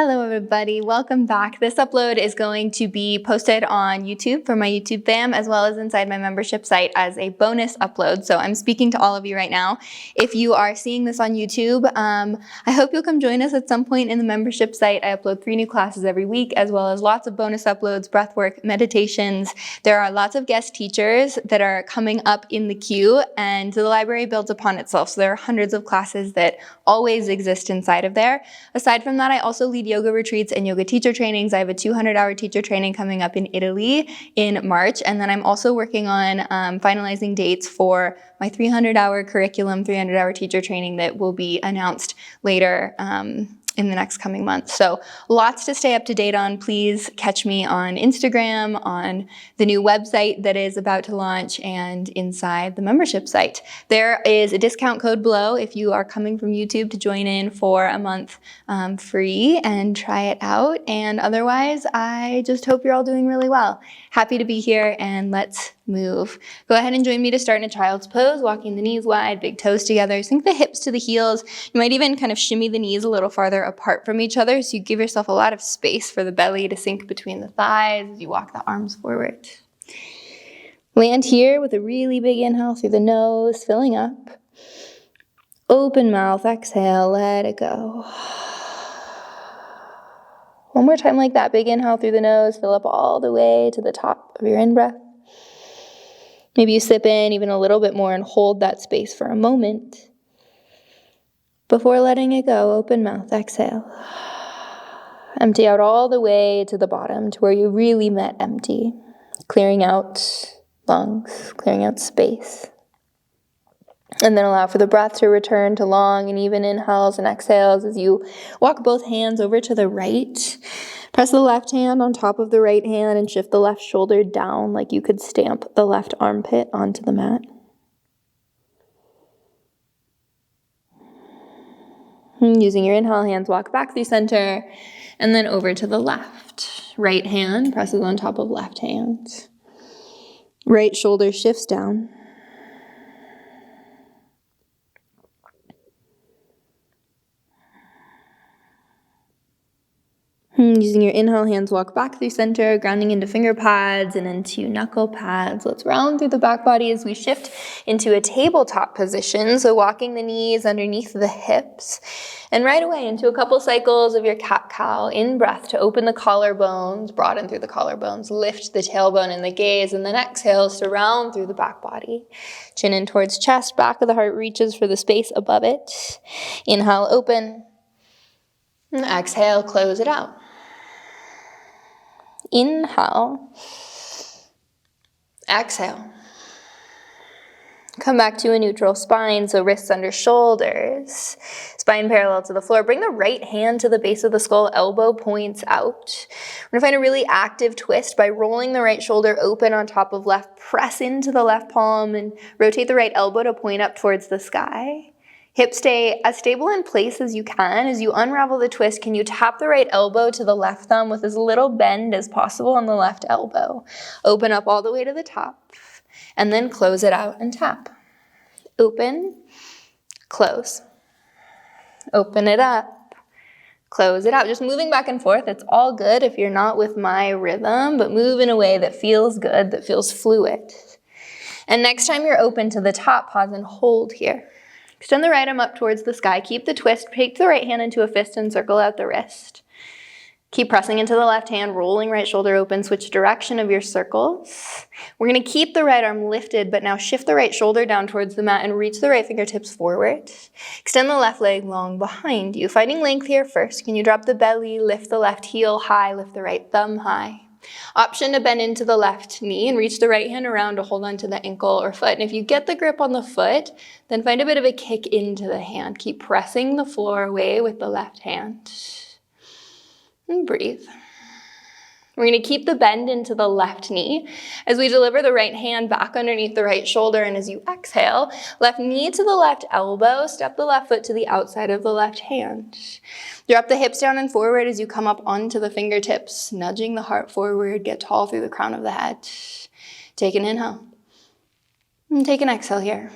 Hello everybody, welcome back. This upload is going to be posted on YouTube for my YouTube fam as well as inside my membership site as a bonus upload. So I'm speaking to all of you right now. If you are seeing this on YouTube, I hope you'll come join us at some point in the membership site. I upload 3 new classes every week as well as lots of bonus uploads, breathwork, meditations. There are lots of guest teachers that are coming up in the queue and the library builds upon itself. So there are hundreds of classes that always exist inside of there. Aside from that, I also lead yoga retreats and yoga teacher trainings. I have a 200-hour teacher training coming up in Italy in March. And then I'm also working on finalizing dates for my 300-hour curriculum, 300-hour teacher training that will be announced later in the next coming months. So lots to stay up to date on. Please catch me on Instagram, on the new website that is about to launch, and inside the membership site. There is a discount code below if you are coming from YouTube to join in for a month free and try it out. And otherwise, I just hope you're all doing really well. Happy to be here, and let's move. Go ahead and join me to start in a child's pose, walking the knees wide, big toes together. Sink the hips to the heels. You might even kind of shimmy the knees a little farther apart from each other, so you give yourself a lot of space for the belly to sink between the thighs as you walk the arms forward. Land here with a really big inhale through the nose, filling up. Open mouth, exhale, let it go. One more time like that. Big inhale through the nose, fill up all the way to the top of your in-breath. Maybe you sip in even a little bit more and hold that space for a moment. Before letting it go, open mouth, exhale. Empty out all the way to the bottom, to where you really met empty. Clearing out lungs, clearing out space. And then allow for the breath to return to long and even inhales and exhales as you walk both hands over to the right. Press the left hand on top of the right hand and shift the left shoulder down like you could stamp the left armpit onto the mat. Using your inhale hands, walk back through center and then over to the left. Right hand presses on top of left hand. Right shoulder shifts down. Using your inhale hands, walk back through center, grounding into finger pads and into knuckle pads. Let's round through the back body as we shift into a tabletop position. So walking the knees underneath the hips. And right away into a couple cycles of your cat-cow. In breath to open the collarbones, broaden through the collarbones, lift the tailbone and the gaze, and then exhale to round through the back body. Chin in towards chest, back of the heart reaches for the space above it. Inhale, open. And exhale, close it out. Inhale. Exhale. Come back to a neutral spine, so wrists under shoulders. Spine parallel to the floor. Bring the right hand to the base of the skull, elbow points out. We're gonna find a really active twist by rolling the right shoulder open on top of left. Press into the left palm and rotate the right elbow to point up towards the sky. Hips stay as stable in place as you can. As you unravel the twist, can you tap the right elbow to the left thumb with as little bend as possible on the left elbow? Open up all the way to the top, and then close it out and tap. Open, close. Open it up, close it out. Just moving back and forth. It's all good if you're not with my rhythm, but move in a way that feels good, that feels fluid. And next time you're open to the top, pause and hold here. Extend the right arm up towards the sky. Keep the twist. Take the right hand into a fist and circle out the wrist. Keep pressing into the left hand, rolling right shoulder open. Switch direction of your circles. We're going to keep the right arm lifted, but now shift the right shoulder down towards the mat and reach the right fingertips forward. Extend the left leg long behind you. Finding length here first. Can you drop the belly, lift the left heel high, lift the right thumb high. Option to bend into the left knee and reach the right hand around to hold onto the ankle or foot. And if you get the grip on the foot, then find a bit of a kick into the hand. Keep pressing the floor away with the left hand. And breathe. We're going to keep the bend into the left knee as we deliver the right hand back underneath the right shoulder. And as you exhale, left knee to the left elbow, step the left foot to the outside of the left hand. Drop the hips down and forward as you come up onto the fingertips, nudging the heart forward, get tall through the crown of the head. Take an inhale. And take an exhale here.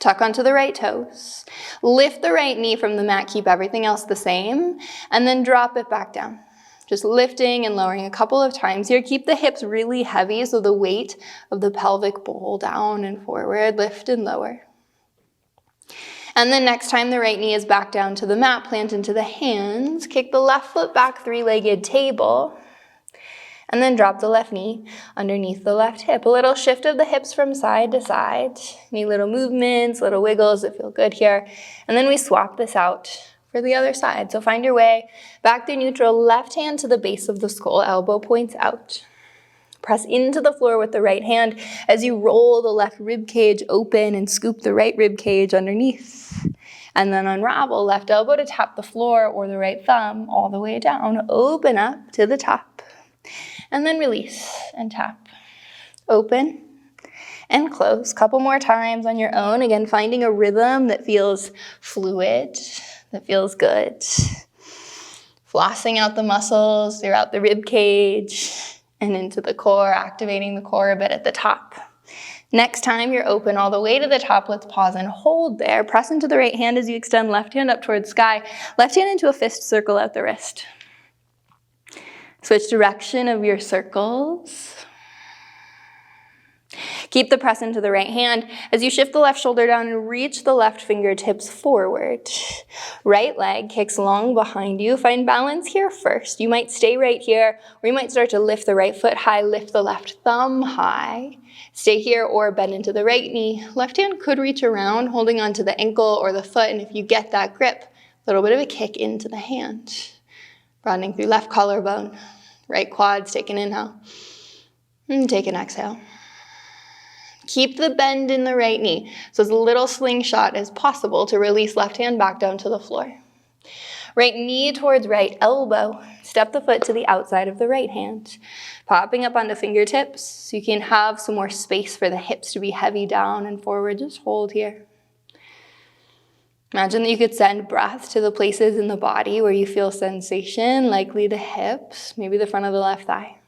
Tuck onto the right toes. Lift the right knee from the mat, keep everything else the same, and then drop it back down. Just lifting and lowering a couple of times here. Keep the hips really heavy so the weight of the pelvic bowl down and forward. Lift and lower. And then next time the right knee is back down to the mat, plant into the hands. Kick the left foot back, three-legged table. And then drop the left knee underneath the left hip. A little shift of the hips from side to side. Any little movements, little wiggles that feel good here. And then we swap this out for the other side. So find your way back to neutral, left hand to the base of the skull, elbow points out. Press into the floor with the right hand as you roll the left rib cage open and scoop the right rib cage underneath. And then unravel, left elbow to tap the floor or the right thumb all the way down. Open up to the top. And then release and tap. Open and close. Couple more times on your own. Again, finding a rhythm that feels fluid, that feels good. Flossing out the muscles throughout the rib cage and into the core, activating the core a bit at the top. Next time you're open all the way to the top, let's pause and hold there. Press into the right hand as you extend left hand up towards sky. Left hand into a fist circle out the wrist. Switch direction of your circles. Keep the press into the right hand as you shift the left shoulder down and reach the left fingertips forward. Right leg kicks long behind you. Find balance here first. You might stay right here, or you might start to lift the right foot high, lift the left thumb high. Stay here or bend into the right knee. Left hand could reach around, holding onto the ankle or the foot, and if you get that grip, a little bit of a kick into the hand. Broadening through left collarbone, right quads, take an inhale, and take an exhale. Keep the bend in the right knee, so as little slingshot as possible to release left hand back down to the floor. Right knee towards right elbow, step the foot to the outside of the right hand. Popping up onto fingertips, so you can have some more space for the hips to be heavy down and forward. Just hold here. Imagine that you could send breath to the places in the body where you feel sensation, likely the hips, maybe the front of the left thigh.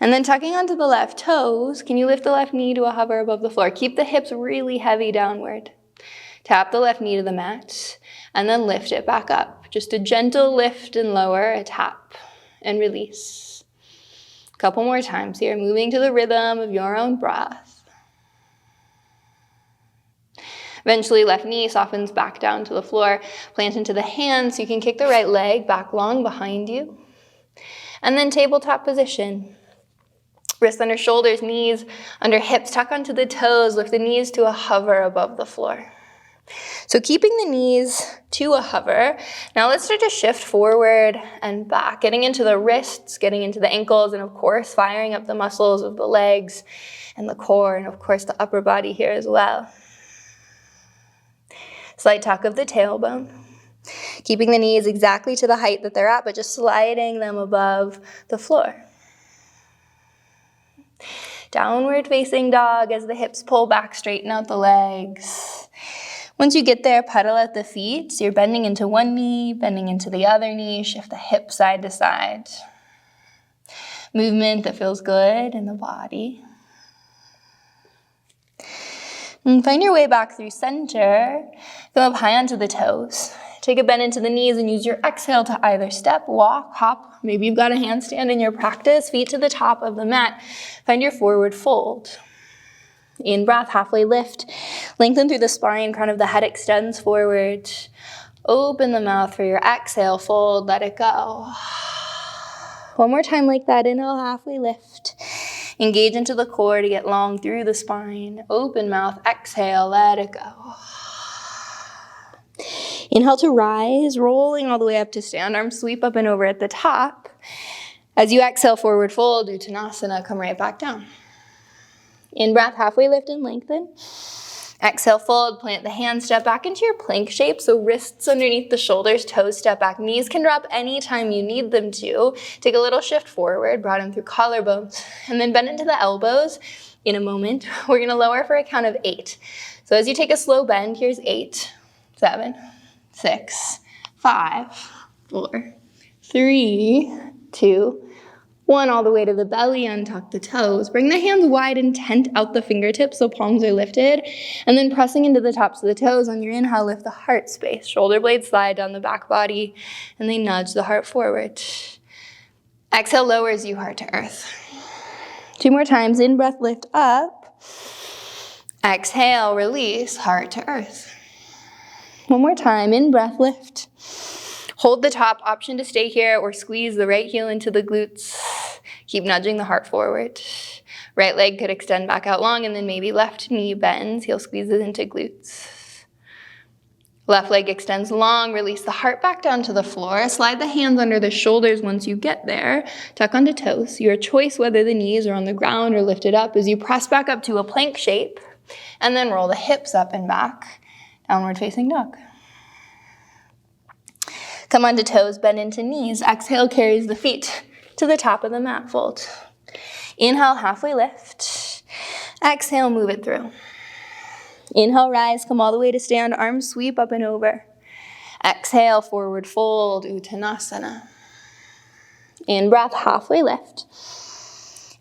And then tucking onto the left toes, can you lift the left knee to a hover above the floor? Keep the hips really heavy downward. Tap the left knee to the mat, and then lift it back up. Just a gentle lift and lower, a tap, and release. A couple more times here, moving to the rhythm of your own breath. Eventually, left knee softens back down to the floor. Plant into the hands so you can kick the right leg back long behind you. And then tabletop position. Wrists under shoulders, knees under hips. Tuck onto the toes. Lift the knees to a hover above the floor. So keeping the knees to a hover. Now let's start to shift forward and back. Getting into the wrists, getting into the ankles, and of course, firing up the muscles of the legs and the core, and of course, the upper body here as well. Slight tuck of the tailbone. Keeping the knees exactly to the height that they're at, but just sliding them above the floor. Downward facing dog as the hips pull back, straighten out the legs. Once you get there, pedal at the feet. So you're bending into one knee, bending into the other knee, shift the hip side to side. Movement that feels good in the body. And find your way back through center. Come up high onto the toes. Take a bend into the knees and use your exhale to either step, walk, hop. Maybe you've got a handstand in your practice. Feet to the top of the mat. Find your forward fold. In breath, halfway lift. Lengthen through the spine, crown of the head extends forward. Open the mouth for your exhale, fold, let it go. One more time like that, inhale, halfway lift. Engage into the core to get long through the spine. Open mouth, exhale, let it go. Inhale to rise, rolling all the way up to stand. Arms sweep up and over at the top. As you exhale, forward fold, Uttanasana, come right back down. In breath, halfway lift and lengthen. Exhale, fold, plant the hands, step back into your plank shape. So wrists underneath the shoulders, toes step back. Knees can drop anytime you need them to. Take a little shift forward, broaden through collarbones, and then bend into the elbows. In a moment, we're gonna lower for a count of 8. So as you take a slow bend, here's 8, 7, 6, 5, 4, 3, 2, 1, all the way to the belly, untuck the toes. Bring the hands wide and tent out the fingertips so palms are lifted. And then pressing into the tops of the toes. On your inhale, lift the heart space. Shoulder blades slide down the back body and they nudge the heart forward. Exhale, lowers you heart to earth. 2 more times. In breath, lift up. Exhale, release, heart to earth. 1 more time. In breath, lift. Hold the top, option to stay here or squeeze the right heel into the glutes. Keep nudging the heart forward. Right leg could extend back out long and then maybe left knee bends. Heel squeezes into glutes. Left leg extends long, release the heart back down to the floor. Slide the hands under the shoulders once you get there. Tuck onto toes. Your choice whether the knees are on the ground or lifted up as you press back up to a plank shape and then roll the hips up and back. Downward facing dog. Come onto toes, bend into knees. Exhale carries the feet to the top of the mat, fold. Inhale, halfway lift. Exhale, move it through. Inhale, rise, come all the way to stand, arms sweep up and over. Exhale, forward fold, Uttanasana. In breath, halfway lift.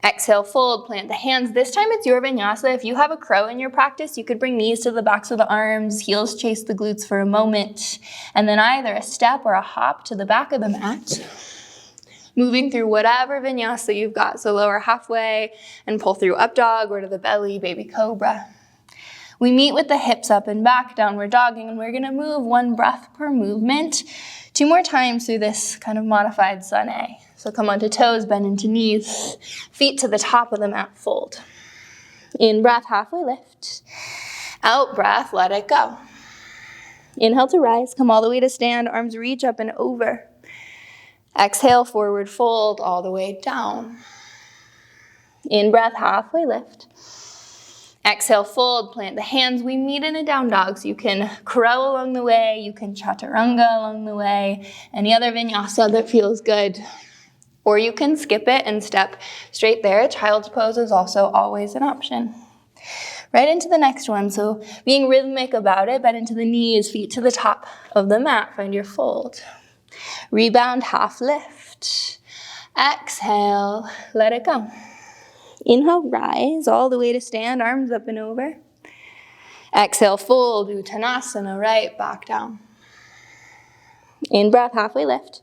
Exhale, fold, plant the hands. This time it's your vinyasa. If you have a crow in your practice, you could bring knees to the backs of the arms, heels chase the glutes for a moment, and then either a step or a hop to the back of the mat. Moving through whatever vinyasa you've got. So lower halfway and pull through up dog or to the belly, baby cobra. We meet with the hips up and back, downward dogging, and we're gonna move 1 breath per movement. 2 more times through this kind of modified sun A. So come onto toes, bend into knees, feet to the top of the mat, fold. In breath, halfway lift. Out breath, let it go. Inhale to rise, come all the way to stand, arms reach up and over. Exhale, forward fold all the way down. In breath, halfway lift. Exhale, fold, plant the hands. We meet in a down dog, so you can crow along the way, you can chaturanga along the way, any other vinyasa that feels good. Or you can skip it and step straight there. Child's pose is also always an option. Right into the next one, so being rhythmic about it, bend into the knees, feet to the top of the mat, find your fold. Rebound, half lift. Exhale, let it go. Inhale, rise all the way to stand, arms up and over. Exhale, fold, Uttanasana, right back down. In breath, halfway lift.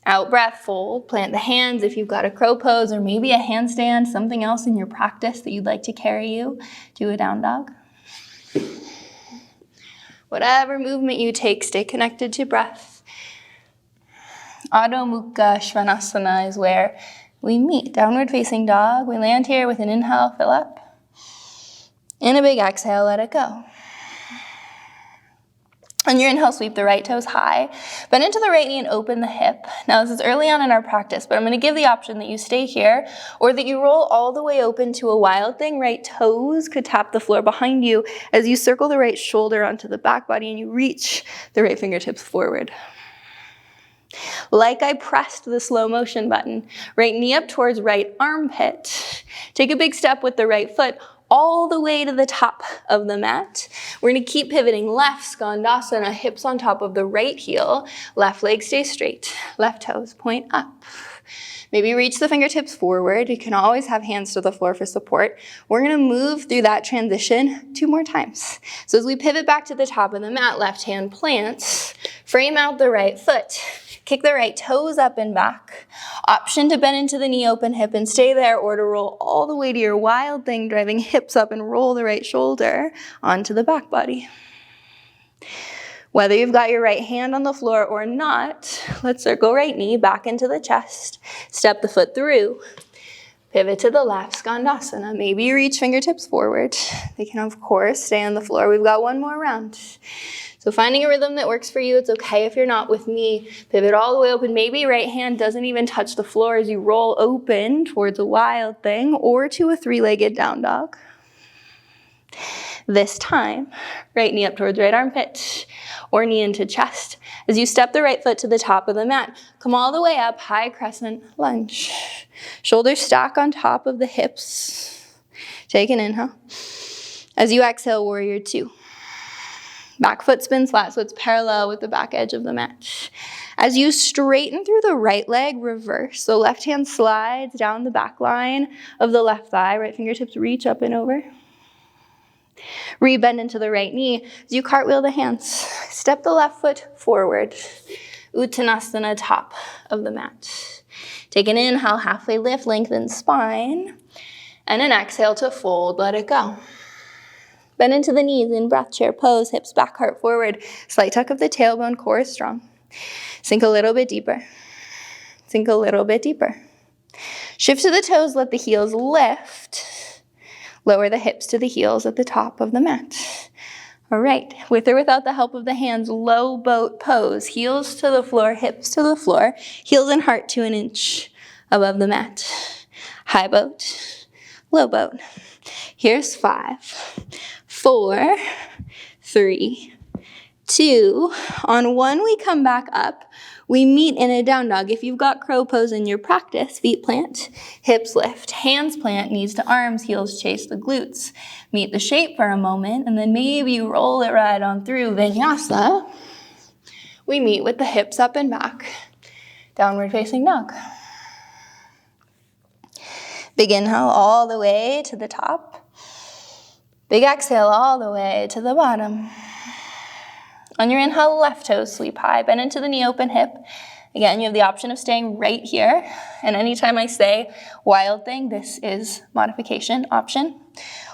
Out breath, fold, plant the hands if you've got a crow pose or maybe a handstand, something else in your practice that you'd like to carry you to a down dog. Whatever movement you take, stay connected to breath. Adho Mukha Svanasana is where we meet. Downward facing dog. We land here with an inhale, fill up. And a big exhale, let it go. On your inhale, sweep the right toes high. Bend into the right knee and open the hip. Now, this is early on in our practice, but I'm going to give the option that you stay here or that you roll all the way open to a wild thing. Right toes could tap the floor behind you as you circle the right shoulder onto the back body and you reach the right fingertips forward. Like I pressed the slow motion button, right knee up towards right armpit. Take a big step with the right foot all the way to the top of the mat. We're going to keep pivoting left, skandasana, hips on top of the right heel. Left leg stays straight. Left toes point up. Maybe reach the fingertips forward. You can always have hands to the floor for support. We're going to move through that transition 2 more times. So as we pivot back to the top of the mat, left hand plants, frame out the right foot. Kick the right toes up and back. Option to bend into the knee, open hip and stay there, or to roll all the way to your wild thing, driving hips up and roll the right shoulder onto the back body. Whether you've got your right hand on the floor or not, let's circle right knee back into the chest. Step the foot through. Pivot to the left, skandasana. Maybe you reach fingertips forward. They can, of course, stay on the floor. We've got 1 more round. So finding a rhythm that works for you, it's okay if you're not with me. Pivot all the way open. Maybe right hand doesn't even touch the floor as you roll open towards a wild thing or to a 3-legged down dog. This time, right knee up towards right armpit or knee into chest. As you step the right foot to the top of the mat, come all the way up, high crescent lunge. Shoulders stack on top of the hips. Take an inhale. As you exhale, warrior 2. Back foot spins flat, so it's parallel with the back edge of the mat. As you straighten through the right leg, reverse. So left hand slides down the back line of the left thigh. Right fingertips reach up and over. Rebend into the right knee. As you cartwheel the hands, step the left foot forward. Uttanasana, top of the mat. Take an inhale, halfway lift, lengthen spine. And an exhale to fold, let it go. Bend into the knees in breath chair pose, hips back, heart forward. Slight tuck of the tailbone, core is strong. Sink a little bit deeper. Sink a little bit deeper. Shift to the toes, let the heels lift. Lower the hips to the heels at the top of the mat. All right, with or without the help of the hands, low boat pose. Heels to the floor, hips to the floor. Heels and heart to an inch above the mat. High boat, low boat. Here's 5, 4, 3, 2. On 1, we come back up. We meet in a down dog. If you've got crow pose in your practice, feet plant, hips lift, hands plant, knees to arms, heels chase the glutes. Meet the shape for a moment, and then maybe you roll it right on through Vinyasa. We meet with the hips up and back, downward facing dog. Big inhale all the way to the top. Big exhale all the way to the bottom. On your inhale, left toes sweep high, bend into the knee, open hip. Again, you have the option of staying right here. And anytime I say wild thing, this is modification option.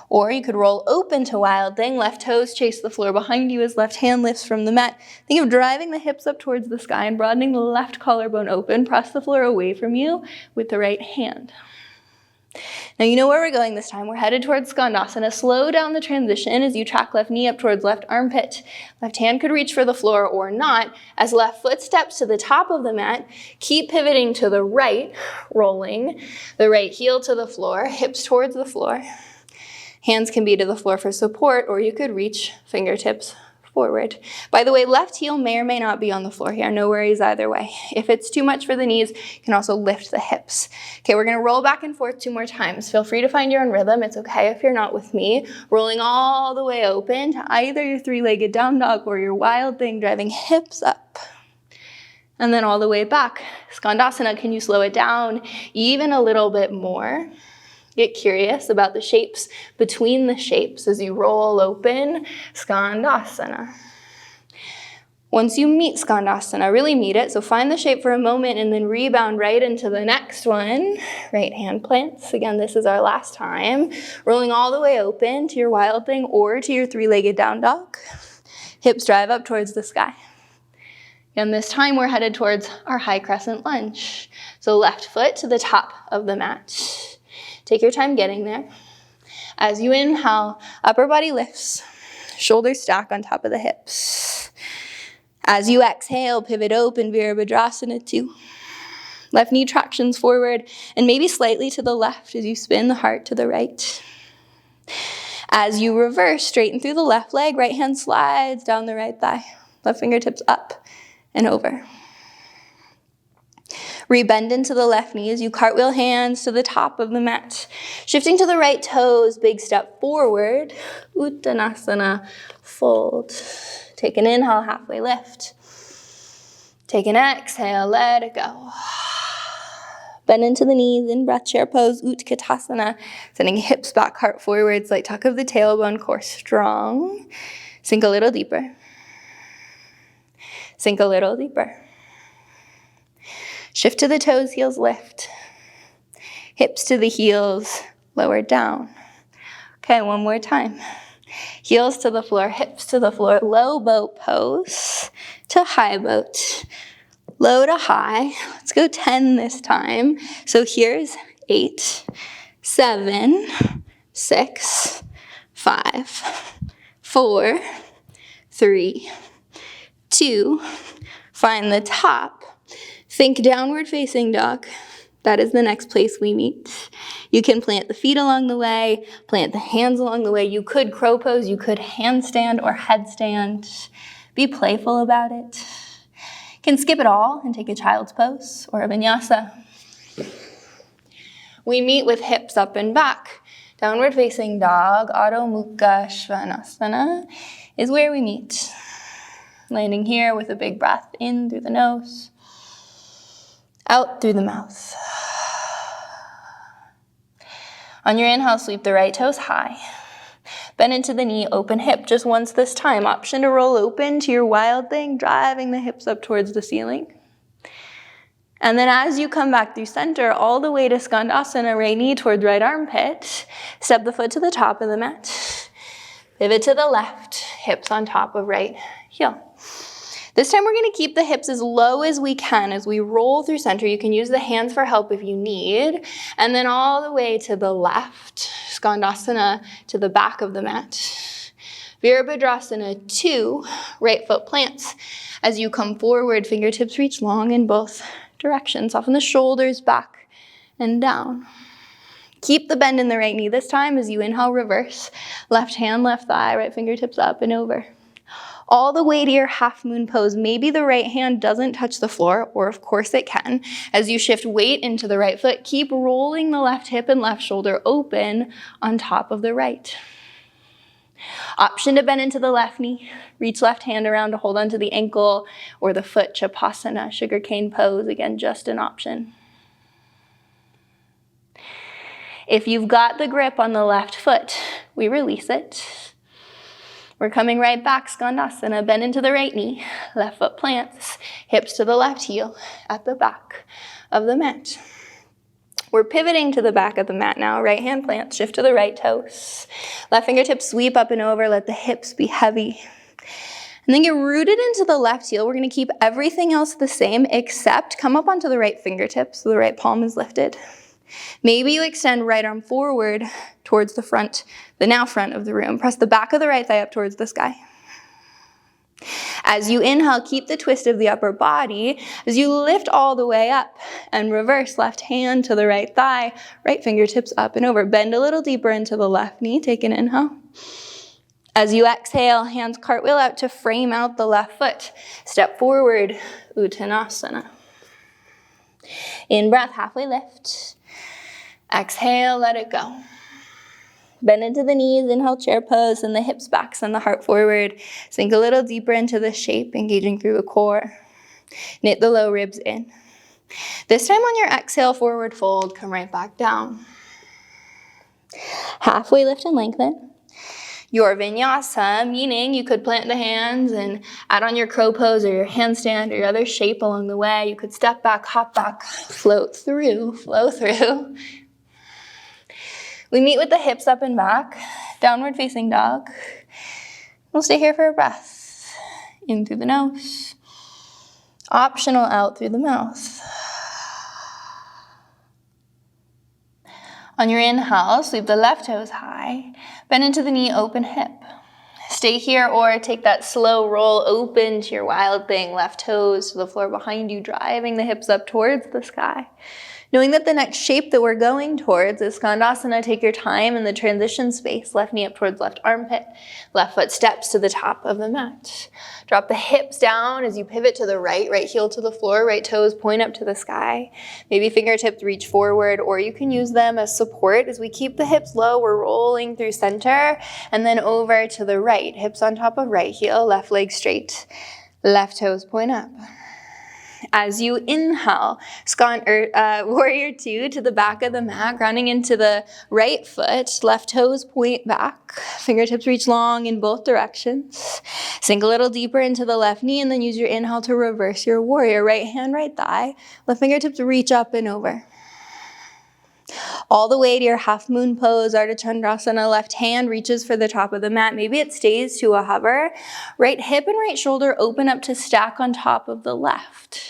Or you could roll open to wild thing, left toes chase the floor behind you as left hand lifts from the mat. Think of driving the hips up towards the sky and broadening the left collarbone open. Press the floor away from you with the right hand. Now you know where we're going this time. We're headed towards skandasana. Slow down the transition as you track left knee up towards left armpit. Left hand could reach for the floor or not. As left foot steps to the top of the mat, keep pivoting to the right, rolling the right heel to the floor, hips towards the floor. Hands can be to the floor for support, or you could reach fingertips forward. By the way, left heel may or may not be on the floor here. No worries either way. If it's too much for the knees, you can also lift the hips. Okay, we're gonna roll back and forth 2 more times. Feel free to find your own rhythm. It's okay if you're not with me. Rolling all the way open to either your 3-legged down dog or your wild thing, driving hips up. And then all the way back. Skandasana, can you slow it down even a little bit more? Get curious about the shapes between the shapes as you roll open skandasana. Once you meet skandasana, really meet it. So find the shape for a moment and then rebound right into the next one. Right hand plants. Again, this is our last time. Rolling all the way open to your wild thing or to your 3-legged down dog. Hips drive up towards the sky. And this time we're headed towards our high crescent lunge. So left foot to the top of the mat. Take your time getting there. As you inhale, upper body lifts, shoulders stack on top of the hips. As you exhale, pivot open, Virabhadrasana 2. Left knee tractions forward and maybe slightly to the left as you spin the heart to the right. As you reverse, straighten through the left leg, right hand slides down the right thigh. Left fingertips up and over. Rebend into the left knee as you cartwheel hands to the top of the mat. Shifting to the right toes, big step forward. Uttanasana, fold. Take an inhale, halfway lift. Take an exhale, let it go. Bend into the knees in breath chair pose, Utkatasana. Sending hips back, heart forward, slight tuck of the tailbone, core strong. Sink a little deeper. Sink a little deeper. Shift to the toes, heels lift. Hips to the heels, lower down. Okay, one more time. Heels to the floor, hips to the floor, low boat pose to high boat. Low to high. Let's go 10 this time. So here's 8, 7, 6, 5, 4, 3, 2. Find the top. Think downward facing dog. That is the next place we meet. You can plant the feet along the way, plant the hands along the way. You could crow pose, you could handstand or headstand. Be playful about it. You can skip it all and take a child's pose or a vinyasa. We meet with hips up and back. Downward facing dog, Adho Mukha Svanasana is where we meet. Landing here with a big breath in through the nose, out through the mouth. On your inhale, sweep the right toes high. Bend into the knee, open hip just once this time. Option to roll open to your wild thing, driving the hips up towards the ceiling. And then as you come back through center, all the way to skandasana, right knee towards right armpit, step the foot to the top of the mat. Pivot to the left, hips on top of right heel. This time we're gonna keep the hips as low as we can as we roll through center. You can use the hands for help if you need. And then all the way to the left, skandasana to the back of the mat. Virabhadrasana 2, right foot plants. As you come forward, fingertips reach long in both directions. Soften the shoulders back and down. Keep the bend in the right knee this time as you inhale, reverse. Left hand, left thigh, right fingertips up and over. All the way to your half moon pose. Maybe the right hand doesn't touch the floor, or of course it can. As you shift weight into the right foot, keep rolling the left hip and left shoulder open on top of the right. Option to bend into the left knee. Reach left hand around to hold onto the ankle or the foot, Shavasana, sugarcane pose. Again, just an option. If you've got the grip on the left foot, we release it. We're coming right back, skandasana, bend into the right knee, left foot plants, hips to the left heel at the back of the mat. We're pivoting to the back of the mat now, right hand plants, shift to the right toes. Left fingertips sweep up and over, let the hips be heavy. And then get rooted into the left heel. We're gonna keep everything else the same except come up onto the right fingertips so the right palm is lifted. Maybe you extend right arm forward towards the front, the now front of the room. Press the back of the right thigh up towards the sky. As you inhale, keep the twist of the upper body as you lift all the way up and reverse left hand to the right thigh, right fingertips up and over. Bend a little deeper into the left knee. Take an inhale. As you exhale, hands cartwheel out to frame out the left foot. Step forward, Uttanasana. In breath, halfway lift. Exhale, let it go. Bend into the knees, inhale, chair pose, and the hips back, send the heart forward. Sink a little deeper into the shape, engaging through the core. Knit the low ribs in. This time on your exhale, forward fold, come right back down. Halfway lift and lengthen. Your vinyasa, meaning you could plant the hands and add on your crow pose or your handstand or your other shape along the way. You could step back, hop back, float through, flow through. We meet with the hips up and back, downward facing dog. We'll stay here for a breath. In through the nose. Optional out through the mouth. On your inhale, sweep the left toes high. Bend into the knee, open hip. Stay here or take that slow roll open to your wild thing. Left toes to the floor behind you, driving the hips up towards the sky. Knowing that the next shape that we're going towards is skandasana, take your time in the transition space. Left knee up towards left armpit. Left foot steps to the top of the mat. Drop the hips down as you pivot to the right. Right heel to the floor, right toes point up to the sky. Maybe fingertips reach forward, or you can use them as support. As we keep the hips low, we're rolling through center and then over to the right. Hips on top of right heel, left leg straight. Left toes point up. As you inhale, warrior 2 to the back of the mat, grounding into the right foot, left toes point back, fingertips reach long in both directions. Sink a little deeper into the left knee and then use your inhale to reverse your warrior. Right hand, right thigh, left fingertips reach up and over. All the way to your half moon pose, Ardha Chandrasana. Left hand reaches for the top of the mat. Maybe it stays to a hover. Right hip and right shoulder open up to stack on top of the left.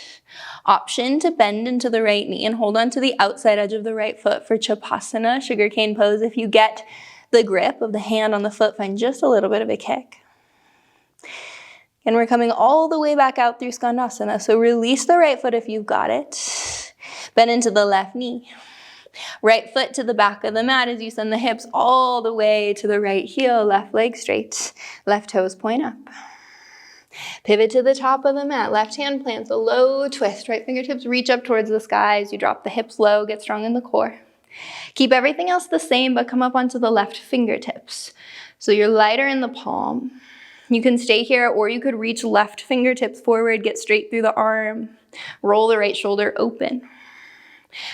Option to bend into the right knee and hold on to the outside edge of the right foot for Shavasana, sugarcane pose. If you get the grip of the hand on the foot, find just a little bit of a kick. And we're coming all the way back out through skandasana. So release the right foot if you've got it. Bend into the left knee. Right foot to the back of the mat as you send the hips all the way to the right heel, left leg straight, left toes point up. Pivot to the top of the mat, left hand plants a low twist, right fingertips reach up towards the sky as you drop the hips low, get strong in the core. Keep everything else the same, but come up onto the left fingertips. So you're lighter in the palm. You can stay here, or you could reach left fingertips forward, get straight through the arm, roll the right shoulder open.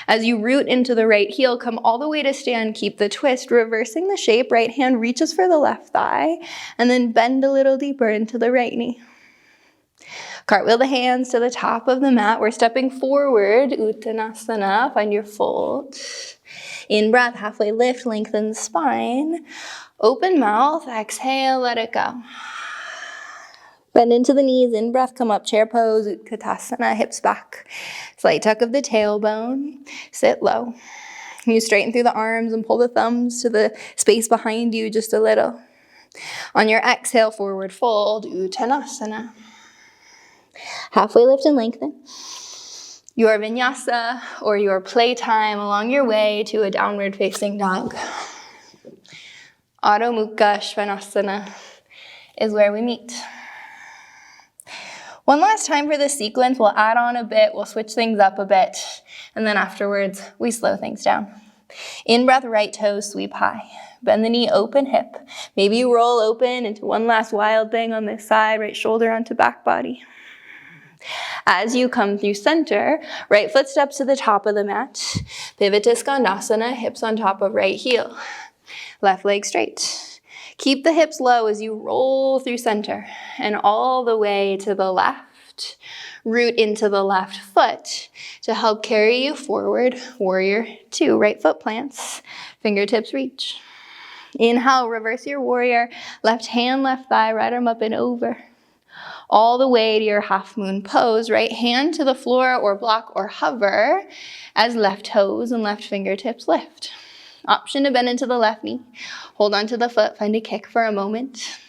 As you root into the right heel, come all the way to stand, keep the twist, reversing the shape. Right hand reaches for the left thigh, and then bend a little deeper into the right knee. Cartwheel the hands to the top of the mat. We're stepping forward, Uttanasana, find your fold. In breath, halfway lift, lengthen the spine. Open mouth, exhale, let it go. Bend into the knees, in breath, come up, chair pose, Utkatasana, hips back. Slight tuck of the tailbone, sit low. You straighten through the arms and pull the thumbs to the space behind you just a little. On your exhale, forward fold, Uttanasana. Halfway lift and lengthen. Your Vinyasa or your playtime along your way to a downward facing dog. Adho Mukha Svanasana is where we meet. One last time for this sequence, we'll add on a bit, we'll switch things up a bit, and then afterwards, we slow things down. In breath, right toes sweep high. Bend the knee, open hip. Maybe you roll open into one last wild thing on this side, right shoulder onto back body. As you come through center, right foot steps to the top of the mat. Pivot to skandasana, hips on top of right heel. Left leg straight. Keep the hips low as you roll through center and all the way to the left. Root into the left foot to help carry you forward. Warrior two, right foot plants, fingertips reach. Inhale, reverse your warrior. Left hand, left thigh, right arm up and over. All the way to your half moon pose, right hand to the floor or block or hover as left toes and left fingertips lift. Option to bend into the left knee. Hold on to the foot, find a kick for a moment.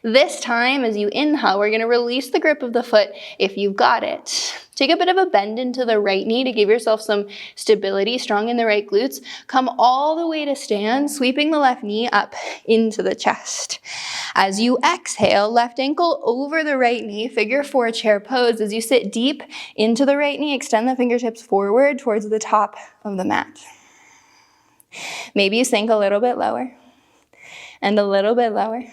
This time, as you inhale, we're gonna release the grip of the foot if you've got it. Take a bit of a bend into the right knee to give yourself some stability, strong in the right glutes. Come all the way to stand, sweeping the left knee up into the chest. As you exhale, left ankle over the right knee, figure four chair pose. As you sit deep into the right knee, extend the fingertips forward towards the top of the mat. Maybe you sink a little bit lower and a little bit lower.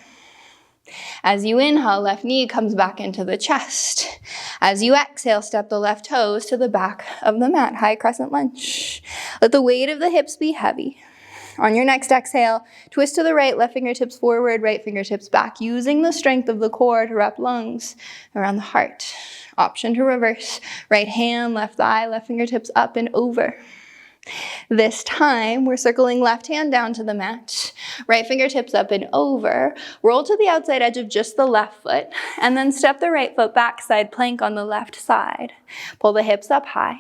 As you inhale, left knee comes back into the chest. As you exhale, step the left toes to the back of the mat, high crescent lunge. Let the weight of the hips be heavy. On your next exhale, twist to the right, left fingertips forward, right fingertips back, using the strength of the core to wrap lungs around the heart. Option to reverse, right hand, left thigh, left fingertips up and over. This time, we're circling left hand down to the mat, right fingertips up and over, roll to the outside edge of just the left foot, and then step the right foot back, side plank on the left side. Pull the hips up high.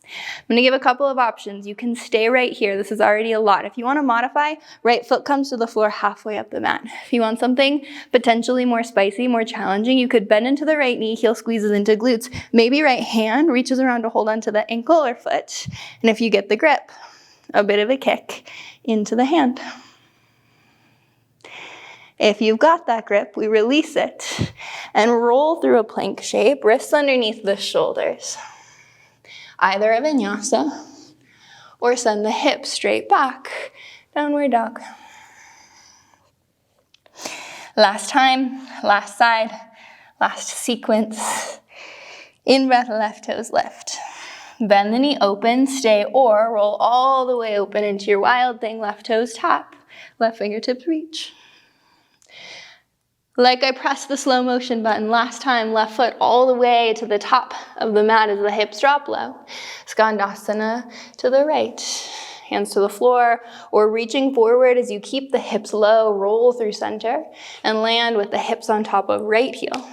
I'm gonna give a couple of options. You can stay right here. This is already a lot. If you wanna modify, right foot comes to the floor halfway up the mat. If you want something potentially more spicy, more challenging, you could bend into the right knee, heel squeezes into glutes. Maybe right hand reaches around to hold onto the ankle or foot. And if you get the grip, a bit of a kick into the hand. If you've got that grip, we release it and roll through a plank shape, wrists underneath the shoulders. Either a vinyasa or send the hips straight back, downward dog. Last time, last side, last sequence. In breath, left toes lift. Bend the knee open, stay or roll all the way open into your wild thing, left toes tap, left fingertips reach. Like I pressed the slow motion button last time, left foot all the way to the top of the mat as the hips drop low. Skandasana to the right, hands to the floor, or reaching forward as you keep the hips low, roll through center, and land with the hips on top of right heel.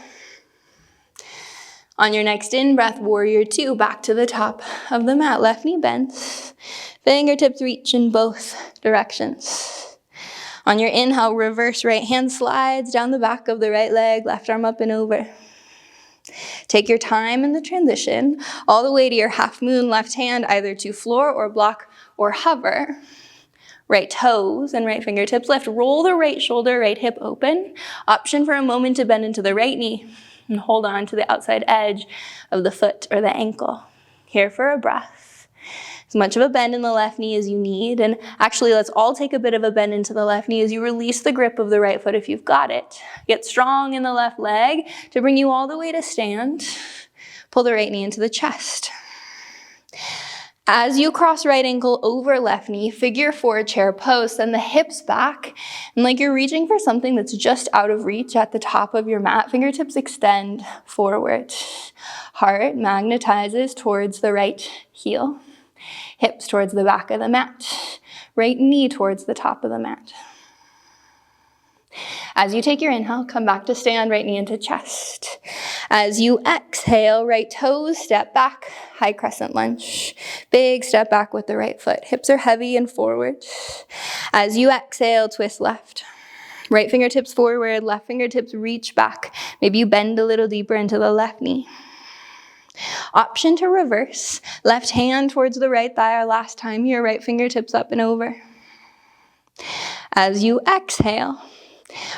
On your next in-breath, warrior two, back to the top of the mat, left knee bends, fingertips reach in both directions. On your inhale, reverse right hand slides down the back of the right leg, left arm up and over. Take your time in the transition, all the way to your half moon, left hand either to floor or block or hover. Right toes and right fingertips lift. Roll the right shoulder, right hip open. Option for a moment to bend into the right knee and hold on to the outside edge of the foot or the ankle. Here for a breath. as much of a bend in the left knee as you need. And actually, let's all take a bit of a bend into the left knee as you release the grip of the right foot if you've got it. Get strong in the left leg to bring you all the way to stand. Pull the right knee into the chest. As you cross right ankle over left knee, figure 4 chair pose, send the hips back, and like you're reaching for something that's just out of reach at the top of your mat, fingertips extend forward. Heart magnetizes towards the right heel, hips towards the back of the mat, right knee towards the top of the mat. As you take your inhale, come back to stand, right knee into chest. As you exhale, right toes step back, high crescent lunge. Big step back with the right foot. Hips are heavy and forward. As you exhale, twist left. Right fingertips forward, left fingertips reach back. Maybe you bend a little deeper into the left knee. Option to reverse. Left hand towards the right thigh, our last time here, right fingertips up and over. As you exhale,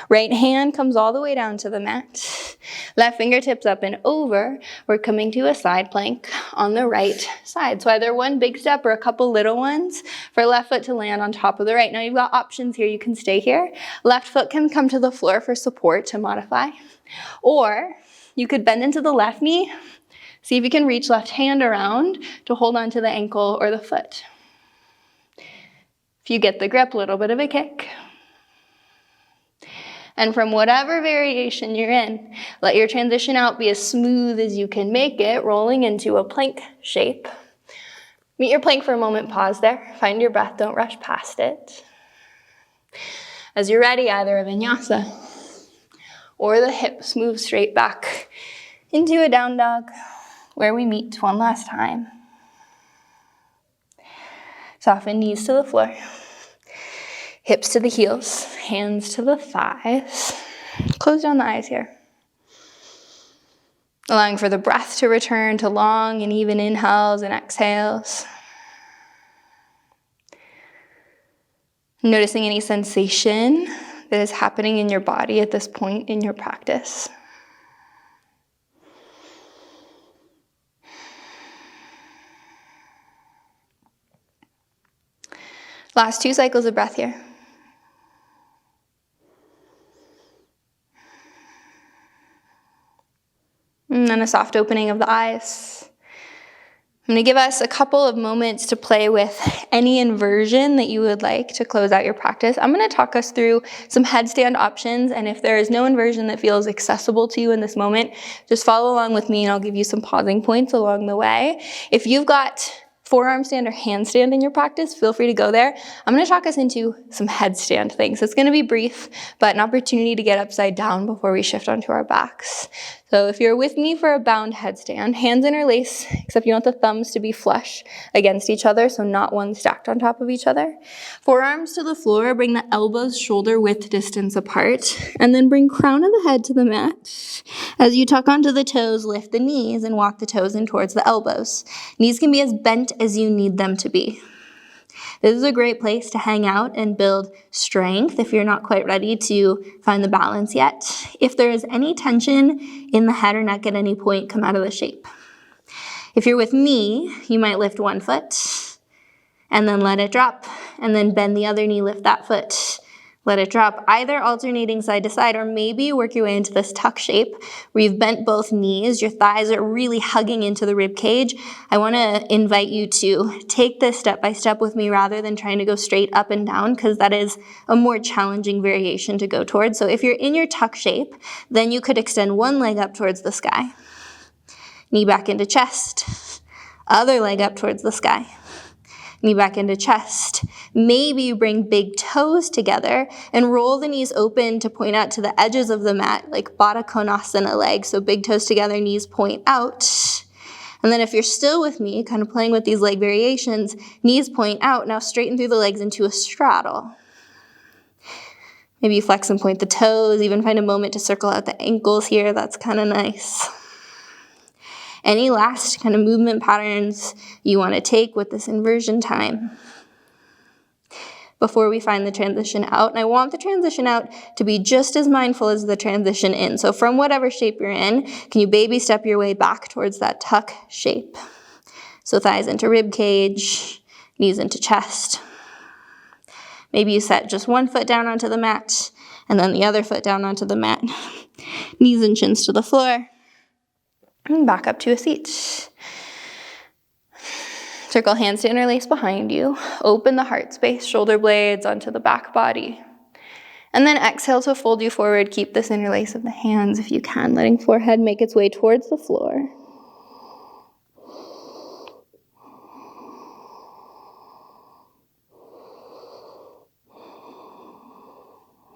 right hand comes all the way down to the mat. Left fingertips up and over. We're coming to a side plank on the right side. So either one big step or a couple little ones for left foot to land on top of the right. Now you've got options here. You can stay here. Left foot can come to the floor for support to modify. Or you could bend into the left knee. See if you can reach left hand around to hold onto the ankle or the foot. If you get the grip, a little bit of a kick. And from whatever variation you're in, let your transition out be as smooth as you can make it, rolling into a plank shape. Meet your plank for a moment, pause there. Find your breath, don't rush past it. As you're ready, either a vinyasa or the hips move straight back into a down dog where we meet one last time. Soften knees to the floor. Hips to the heels, hands to the thighs. Close down the eyes here. Allowing for the breath to return to long and even inhales and exhales. Noticing any sensation that is happening in your body at this point in your practice. Last 2 cycles of breath here. And then a soft opening of the eyes. I'm going to give us a couple of moments to play with any inversion that you would like to close out your practice. I'm going to talk us through some headstand options, and if there is no inversion that feels accessible to you in this moment, just follow along with me and I'll give you some pausing points along the way. If you've got forearm stand or handstand in your practice, feel free to go there. I'm going to talk us into some headstand things. It's going to be brief, but an opportunity to get upside down before we shift onto our backs. So if you're with me for a bound headstand, hands interlace, except you want the thumbs to be flush against each other, so not one stacked on top of each other. Forearms to the floor, bring the elbows shoulder width distance apart, and then bring crown of the head to the mat. As you tuck onto the toes, lift the knees and walk the toes in towards the elbows. Knees can be as bent as you need them to be. This is a great place to hang out and build strength if you're not quite ready to find the balance yet. If there is any tension in the head or neck at any point, come out of the shape. If you're with me, you might lift one foot and then let it drop, and then bend the other knee, lift that foot, let it drop, either alternating side to side, or maybe work your way into this tuck shape where you've bent both knees, your thighs are really hugging into the rib cage. I want to invite you to take this step by step with me rather than trying to go straight up and down, because that is a more challenging variation to go towards. So if you're in your tuck shape, then you could extend one leg up towards the sky, knee back into chest, other leg up towards the sky, knee back into chest. Maybe you bring big toes together and roll the knees open to point out to the edges of the mat, like Baddha Konasana leg. So big toes together, knees point out. And then if you're still with me, kind of playing with these leg variations, knees point out. Now straighten through the legs into a straddle. Maybe you flex and point the toes, even find a moment to circle out the ankles here. That's kind of nice. Any last kind of movement patterns you want to take with this inversion time before we find the transition out. And I want the transition out to be just as mindful as the transition in. So from whatever shape you're in, can you baby step your way back towards that tuck shape? So thighs into rib cage, knees into chest. Maybe you set just one foot down onto the mat and then the other foot down onto the mat. Knees and chins to the floor. And back up to a seat. Circle hands to interlace behind you. Open the heart space, shoulder blades onto the back body. And then exhale to fold you forward. Keep this interlace of the hands if you can, letting forehead make its way towards the floor.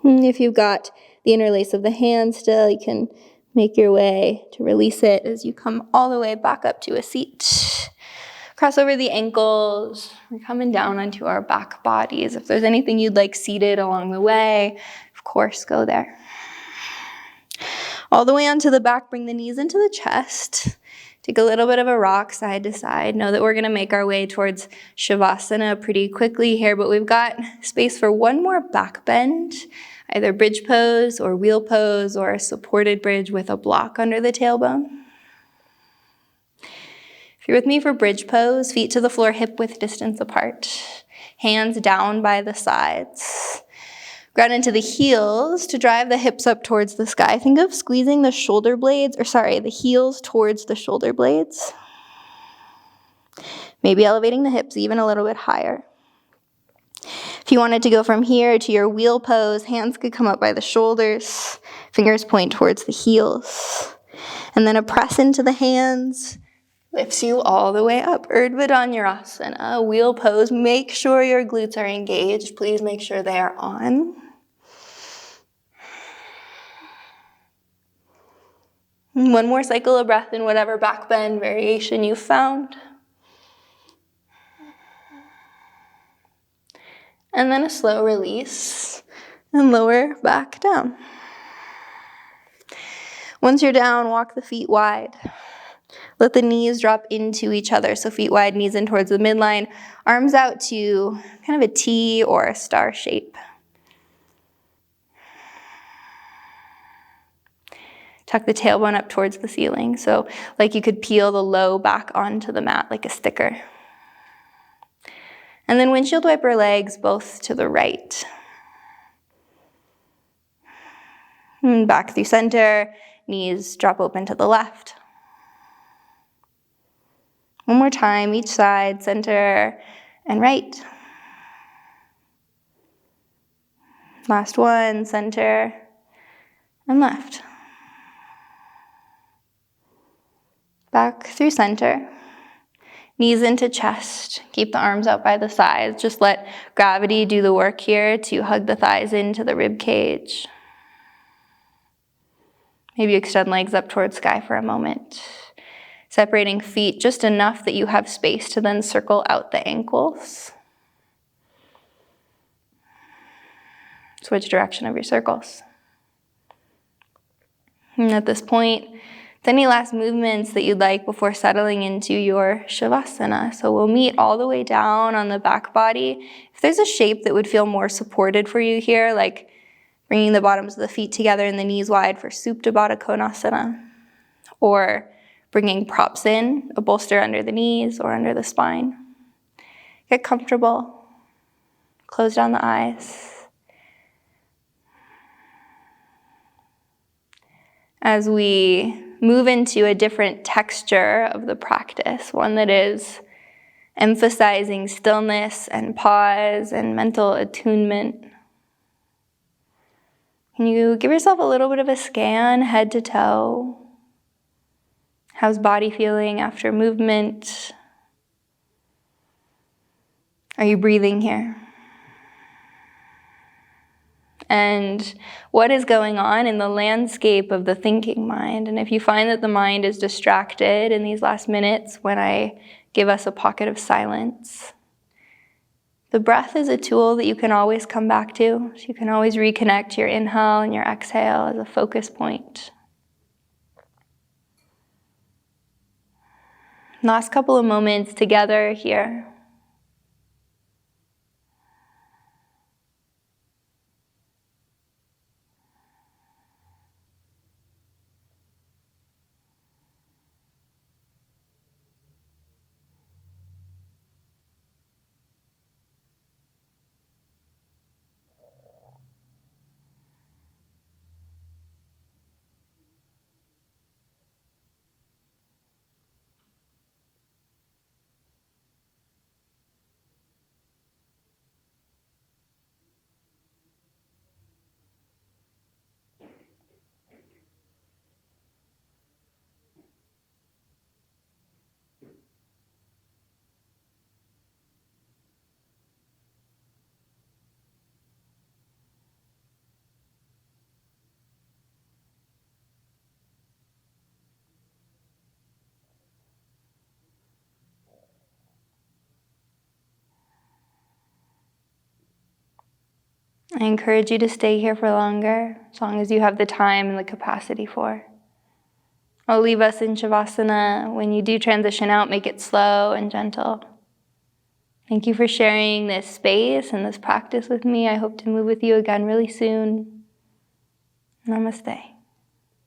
And if you've got the interlace of the hands still, you can make your way to release it as you come all the way back up to a seat. Cross over the ankles. We're coming down onto our back bodies. If there's anything you'd like seated along the way, of course, go there. All the way onto the back, bring the knees into the chest. Take a little bit of a rock side to side. Know that we're going to make our way towards Shavasana pretty quickly here, but we've got space for one more back bend, either bridge pose or wheel pose or a supported bridge with a block under the tailbone. If you're with me for bridge pose, feet to the floor, hip width distance apart. Hands down by the sides. Ground into the heels to drive the hips up towards the sky. Think of squeezing the shoulder blades, the heels towards the shoulder blades. Maybe elevating the hips even a little bit higher. If you wanted to go from here to your wheel pose, hands could come up by the shoulders, fingers point towards the heels. And then a press into the hands lifts you all the way up. Urdhva Dhanurasana, wheel pose. Make sure your glutes are engaged. Please make sure they are on. And one more cycle of breath in whatever back bend variation you found. And then a slow release and lower back down. Once you're down, walk the feet wide. Let the knees drop into each other. So feet wide, knees in towards the midline, arms out to kind of a T or a star shape. Tuck the tailbone up towards the ceiling. So like you could peel the low back onto the mat like a sticker. And then windshield wiper legs both to the right. And back through center, knees drop open to the left. One more time, each side, center and right. Last one, center and left. Back through center. Knees into chest. Keep the arms out by the sides. Just let gravity do the work here to hug the thighs into the rib cage. Maybe extend legs up towards sky for a moment. Separating feet just enough that you have space to then circle out the ankles. Switch direction of your circles. And at this point, any last movements that you'd like before settling into your Shavasana. So we'll meet all the way down on the back body. If there's a shape that would feel more supported for you here, like bringing the bottoms of the feet together and the knees wide for Supta Baddha Konasana, or bringing props in, a bolster under the knees or under the spine. Get comfortable. Close down the eyes. As we move into a different texture of the practice, one that is emphasizing stillness and pause and mental attunement, can you give yourself a little bit of a scan, head to toe? How's body feeling after movement? Are you breathing here? And what is going on in the landscape of the thinking mind? And if you find that the mind is distracted in these last minutes when I give us a pocket of silence, the breath is a tool that you can always come back to. So you can always reconnect your inhale and your exhale as a focus point. Last couple of moments together here. I encourage you to stay here for longer, as long as you have the time and the capacity for. I'll leave us in Shavasana. When you do transition out, make it slow and gentle. Thank you for sharing this space and this practice with me. I hope to move with you again really soon. Namaste.